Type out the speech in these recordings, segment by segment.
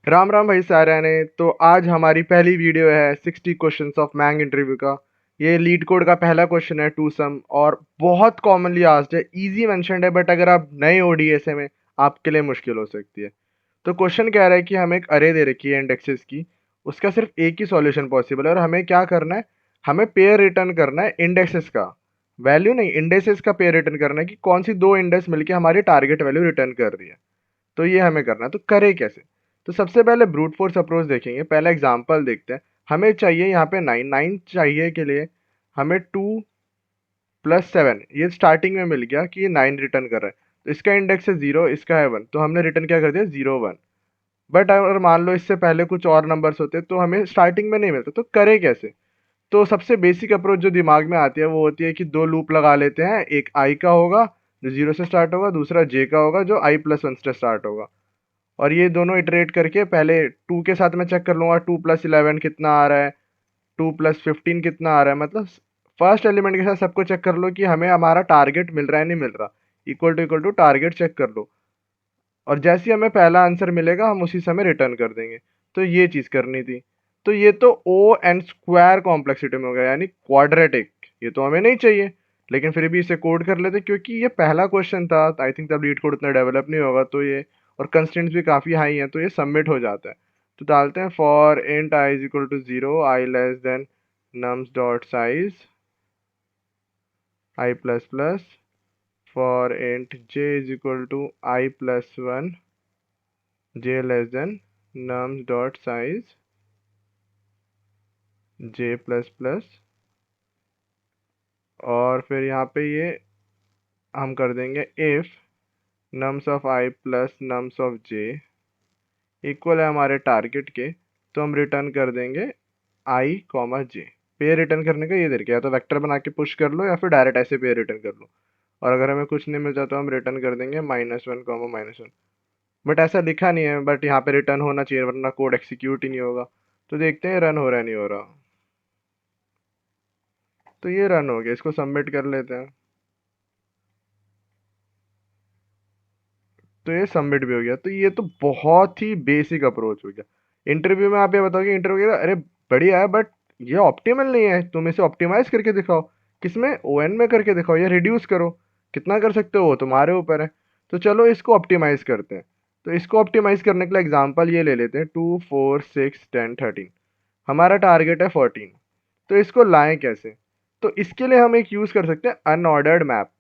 राम राम भाई सारे ने। तो आज हमारी पहली वीडियो है 60 क्वेश्चंस ऑफ मैंग इंटरव्यू का। ये लीड कोड का पहला क्वेश्चन है, टू सम, और बहुत कॉमनली आस्क्ड है, इजी मेंशन्ड है, बट अगर आप नए हो डीएसए में आपके लिए मुश्किल हो सकती है। तो क्वेश्चन कह रहा है कि हमें एक अरे दे रखी है इंडेक्सेस की, उसका सिर्फ एक ही सॉल्यूशन पॉसिबल है और हमें क्या करना है, हमें पेयर रिटर्न करना है इंडेक्सेस का, वैल्यू नहीं, इंडेक्सेस का पेयर रिटर्न करना है कि कौन सी दो इंडेक्स मिलके हमारी टारगेट वैल्यू रिटर्न कर रही है। तो ये हमें करना है, तो करें कैसे? तो सबसे पहले ब्रूट फोर्स अप्रोच देखेंगे। पहला एग्जांपल देखते हैं। हमें चाहिए यहाँ पे नाइन, नाइन चाहिए के लिए हमें 2 + 7, ये स्टार्टिंग में मिल गया कि ये 9 रिटर्न कर रहा है, तो इसका इंडेक्स है 0, इसका है 1, तो हमने रिटर्न क्या कर दिया, 0 1। बट अगर मान लो इससे पहले कुछ और नंबर्स होते तो हमें स्टार्टिंग में नहीं मिलता, तो करें कैसे? तो सबसे बेसिक अप्रोच जो दिमाग में आती है वो होती है कि दो लूप लगा लेते हैं। एक आई का होगा जो 0 से स्टार्ट होगा, दूसरा जे का होगा जो i+1 से स्टार्ट होगा, और ये दोनों इटरेट करके पहले 2 के साथ मैं चेक कर लूँगा 2 + 11 कितना आ रहा है, 2 + 15 कितना आ रहा है, मतलब फर्स्ट एलिमेंट के साथ सबको चेक कर लो कि हमें हमारा टारगेट मिल रहा है नहीं मिल रहा, इक्वल टू टारगेट चेक कर लो, और जैसे ही हमें पहला आंसर मिलेगा हम उसी समय रिटर्न कर देंगे। तो ये चीज़ करनी थी। तो ये तो ओ एन स्क्वायर कॉम्प्लेक्सिटी में हो गया, यानी क्वाड्रेटिक। ये तो हमें नहीं चाहिए, लेकिन फिर भी इसे कोड कर लेते क्योंकि ये पहला क्वेश्चन था। आई थिंक तब लीड कोड उतना डेवलप नहीं होगा, तो ये और कंस्टेंट्स भी काफ़ी हाई हैं, तो ये सबमिट हो जाता है। तो डालते हैं for int i is equal to 0, i less than nums dot size i++ for int j is equal to i+1, j less than nums dot size j++, और फिर यहाँ पे ये हम कर देंगे if nums of i plus nums of j equal है हमारे टारगेट के, तो हम रिटर्न कर देंगे i कॉमा j। पे रिटर्न करने का ये तरीका है, या तो वेक्टर बना के पुश कर लो या फिर डायरेक्ट ऐसे पे रिटर्न कर लो, और अगर हमें कुछ नहीं मिलता तो हम रिटर्न कर देंगे -1 कॉमा -1। बट ऐसा लिखा नहीं है, बट यहाँ पे रिटर्न होना चाहिए वरना कोड एग्जीक्यूट ही नहीं होगा। तो देखते हैं रन हो रहा है नहीं हो रहा। तो ये रन हो गया, इसको सबमिट कर लेते हैं। तो ये सबमिट भी हो गया। तो ये तो बहुत ही बेसिक अप्रोच हो गया। इंटरव्यू में आप ये बताओगे, इंटरव्यू अरे बढ़िया है बट ये ऑप्टिमल नहीं है, तुम इसे ऑप्टिमाइज करके दिखाओ। किसमें? ओएन में करके दिखाओ या रिड्यूस करो। कितना कर सकते हो वो तुम्हारे ऊपर है। तो चलो इसको ऑप्टिमाइज करते हैं। तो इसको ऑप्टिमाइज करने के लिए एग्जांपल ये ले लेते हैं, 2 4 6 10 13, हमारा टारगेट है 14। तो इसको लाएं कैसे? तो इसके लिए हम एक यूज़ कर सकते हैं अनऑर्डर्ड मैप।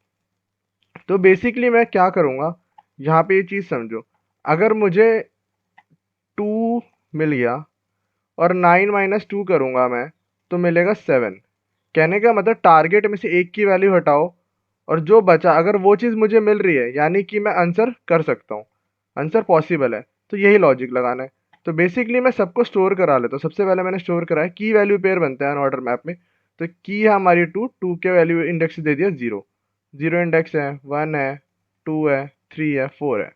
तो बेसिकली मैं क्या करूँगा, यहाँ पे ये चीज़ समझो। अगर मुझे 2 मिल गया और 9 - 2 करूँगा मैं, तो मिलेगा 7। कहने का मतलब टारगेट में से एक की वैल्यू हटाओ और जो बचा, अगर वो चीज़ मुझे मिल रही है यानी कि मैं आंसर कर सकता हूँ, आंसर पॉसिबल है। तो यही लॉजिक लगाना है। तो बेसिकली मैं सबको स्टोर करा लेता हूँ। सबसे पहले मैंने स्टोर करा है, की वैल्यू पेयर बनता है अनऑर्डर मैप में। तो की है हमारी 2, 2 के वैल्यू इंडेक्स दे दिया 0, 0 इंडेक्स है, 1 है, 2 है, 3 है, 4 है।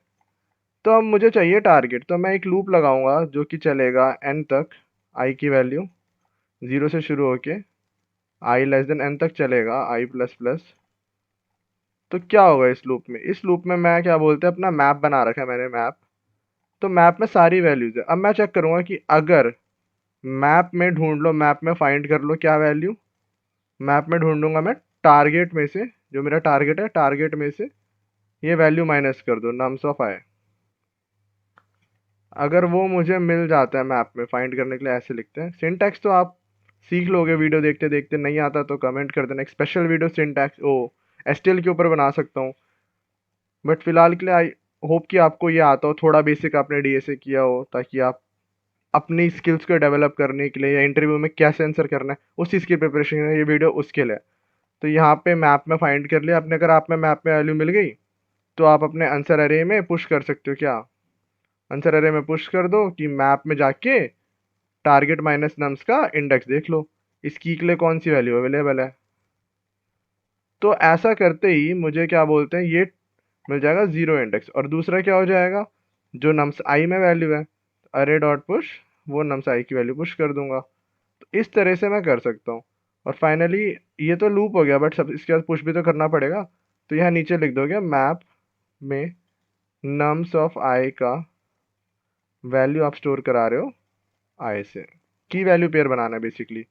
तो अब मुझे चाहिए टारगेट, तो मैं एक लूप लगाऊंगा जो कि चलेगा n तक, i की वैल्यू 0 से शुरू होके i लेस देन n तक चलेगा, i++। तो क्या होगा इस लूप में? इस लूप में मैं क्या बोलते हैं, अपना मैप बना रखा है मैंने, मैप। तो मैप में सारी वैल्यूज है। अब मैं चेक करूंगा कि अगर मैप में ढूंढ लो, मैप में फाइंड कर लो क्या वैल्यू, मैप में ढूंढूंगा मैं टारगेट में से, जो मेरा टारगेट है टारगेट में से ये वैल्यू माइनस कर दो, नम्स ऑफ आई। अगर वो मुझे मिल जाता है मैप में, फाइंड करने के लिए ऐसे लिखते हैं। सिंटैक्स तो आप सीख लोगे वीडियो देखते देखते, नहीं आता तो कमेंट कर देना। एक स्पेशल वीडियो सिंटैक्स ओ एसटीएल के ऊपर बना सकता हूँ, बट फिलहाल के लिए आई होप कि आपको ये आता हो, थोड़ा बेसिक आपने डीएसए किया हो, ताकि आप अपनी स्किल्स को डेवलप करने के लिए या इंटरव्यू में कैसे आंसर करना है उस चीज़ की प्रिपरेशन है ये वीडियो, उसके लिए। तो यहाँ पे मैप में फाइंड कर लिया आपने। अगर आप में मैप में वैल्यू मिल गई तो आप अपने आंसर अरे में पुश कर सकते हो। क्या? आंसर अरे में पुश कर दो कि मैप में जाके टारगेट माइनस नम्स का इंडेक्स देख लो, इसकी के लिए कौन सी वैल्यू अवेलेबल है। तो ऐसा करते ही मुझे क्या बोलते हैं, ये मिल जाएगा 0 इंडेक्स, और दूसरा क्या हो जाएगा, जो नम्स आई में वैल्यू है, अरे डॉट पुश, वो नम्स आई की वैल्यू पुश कर दूंगा। तो इस तरह से मैं कर सकता हूँ। और फाइनली ये तो लूप हो गया, बट सब इसके बाद पुश भी तो करना पड़ेगा। तो यहाँ नीचे लिख दोगे मैप में नम्स ऑफ आई का वैल्यू आप स्टोर करा रहे हो आई से, की वैल्यू पेयर बनाना है बेसिकली।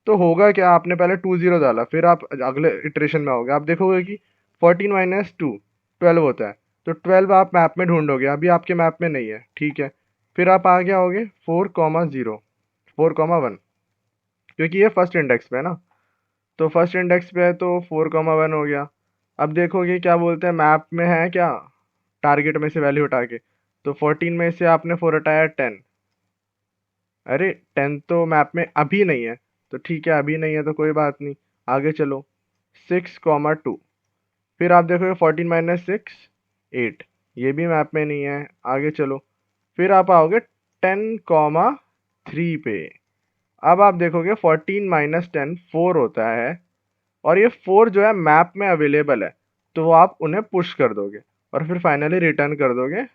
तो होगा क्या, आपने पहले 20 डाला, फिर आप अगले इटरेशन में आओगे, आप देखोगे कि 14 माइनस 2 12 होता है। तो 12 आप मैप में ढूंढोगे, अभी आपके मैप में नहीं है, ठीक है। फिर आप आगे आओगे 4,0 4,1, क्योंकि ये फर्स्ट इंडेक्स पे है ना, तो फर्स्ट इंडेक्स पे है तो 4,1 हो गया। अब देखोगे क्या बोलते हैं, मैप में है क्या, टारगेट में से वैल्यू हटा के, तो 14 में से आपने 4 हटाया 10। अरे 10 तो मैप में अभी नहीं है, तो ठीक है अभी नहीं है तो कोई बात नहीं, आगे चलो 6,2। फिर आप देखोगे 14 माइनस 6 8, ये भी मैप में नहीं है, आगे चलो। फिर आप आओगे 10,3 पे। अब आप देखोगे 14 माइनस 10 4 होता है, और ये 4 जो है मैप में अवेलेबल है, तो वो आप उन्हें पुश कर दोगे और फिर फाइनली रिटर्न कर दोगे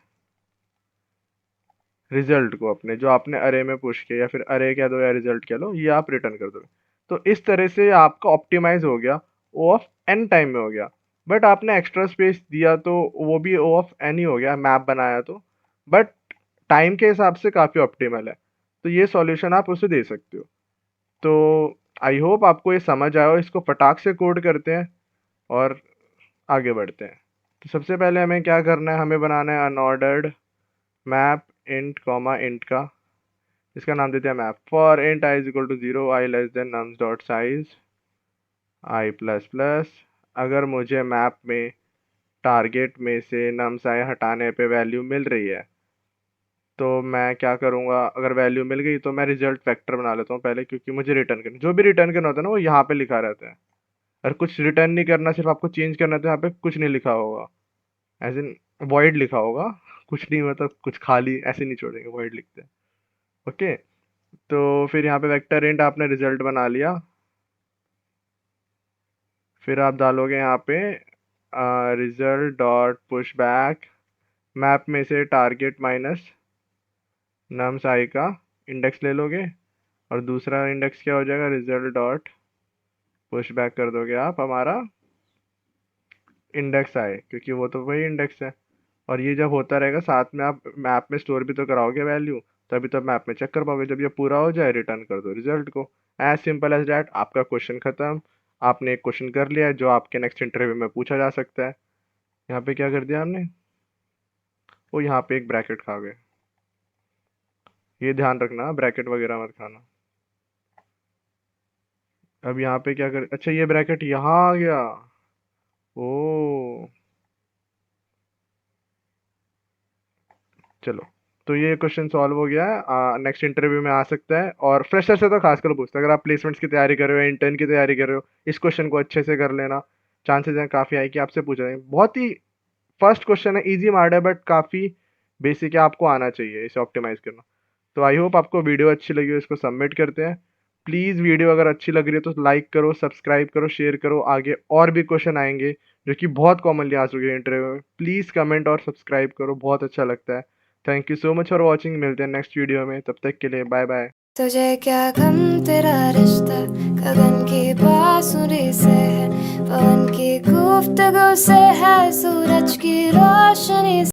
रिजल्ट को अपने, जो आपने अरे में पुश किया, या फिर अरे कह दो या रिजल्ट कह लो, ये आप रिटर्न कर दोगे। तो इस तरह से आपका ऑप्टिमाइज हो गया, ओ ऑफ एन टाइम में हो गया। बट आपने एक्स्ट्रा स्पेस दिया तो वो भी ओ ऑफ एन ही हो गया, मैप बनाया तो, बट टाइम के हिसाब से काफ़ी ऑप्टिमल है। तो ये सॉल्यूशन आप उसे दे सकते हो। तो आई होप आपको ये समझ आया हो, इसको फटाक से कोड करते हैं और आगे बढ़ते हैं। तो सबसे पहले हमें क्या करना है, हमें बनाना है unordered map int comma int का, इसका नाम देते हैं map for int i is equal to 0 i less than nums dot size i plus plus. अगर मुझे मैप में टारगेट में से नम्स आई हटाने पे वैल्यू मिल रही है, तो मैं क्या करूँगा, अगर वैल्यू मिल गई तो मैं रिजल्ट वेक्टर बना लेता हूँ पहले, क्योंकि मुझे रिटर्न करना, जो भी रिटर्न करना होता है ना वो यहाँ पे लिखा रहता है। अगर कुछ रिटर्न नहीं करना, सिर्फ आपको चेंज करना है, तो यहाँ पे कुछ नहीं लिखा होगा, एज इन वॉइड लिखा होगा, कुछ नहीं मतलब कुछ खाली ऐसे नहीं छोड़ेंगे, वॉइड लिखते हैं। ओके, तो फिर यहाँ पे वेक्टर इंट आपने रिजल्ट बना लिया, फिर आप डालोगे यहाँ पे result dot push back, map में से टारगेट माइनस नम्स आई का इंडेक्स ले लोगे, और दूसरा इंडेक्स क्या हो जाएगा, रिजल्ट डॉट पुश बैक कर दोगे आप हमारा इंडेक्स आई, क्योंकि वो तो वही इंडेक्स है। और ये जब होता रहेगा साथ में, आप मैप में स्टोर भी तो कराओगे वैल्यू, तभी तो मैप में चेक कर पाओगे। जब ये पूरा हो जाए रिटर्न कर दो रिजल्ट को, एज सिंपल एज डैट। आपका क्वेश्चन खत्म, आपने एक क्वेश्चन कर लिया है जो आपके नेक्स्ट इंटरव्यू में पूछा जा सकता है। यहाँ पे क्या कर दिया हमने, वो यहाँ पे एक ब्रैकेट खा गए, ये ध्यान रखना ब्रैकेट वगैरह मत खाना। अब यहाँ पे क्या कर, अच्छा ये ब्रैकेट यहाँ आ गया, ओ चलो, तो ये क्वेश्चन सॉल्व हो गया है, नेक्स्ट इंटरव्यू में आ सकता है, और फ्रेशर से तो खासकर पूछता है। अगर आप प्लेसमेंट्स की तैयारी कर रहे हो या इंटर्न की तैयारी कर रहे हो, इस क्वेश्चन को अच्छे से कर लेना, चांसेस हैं काफ़ी हाई कि आपसे पूछा जाए। बहुत ही फर्स्ट क्वेश्चन है, इजी मार्ड है, बट काफ़ी बेसिक है, आपको आना चाहिए इसे ऑप्टिमाइज करना। तो आई होप आपको वीडियो अच्छी लगी हो, इसको सबमिट करते हैं। प्लीज़ वीडियो अगर अच्छी लग रही है तो लाइक करो, सब्सक्राइब करो, शेयर करो, आगे और भी क्वेश्चन आएंगे जो कि बहुत कॉमनली आ चुके हैं इंटरव्यू में। प्लीज़ कमेंट और सब्सक्राइब करो, बहुत अच्छा लगता है। Thank you so much for watching, मिलते हैं नेक्स्ट वीडियो में, तब तक के लिए बाय बाय। तुझे क्या गम तेरा रिश्ता गगन की बांसुरी से है, पवन की गुफ्तगू से है, सूरज की रोशनी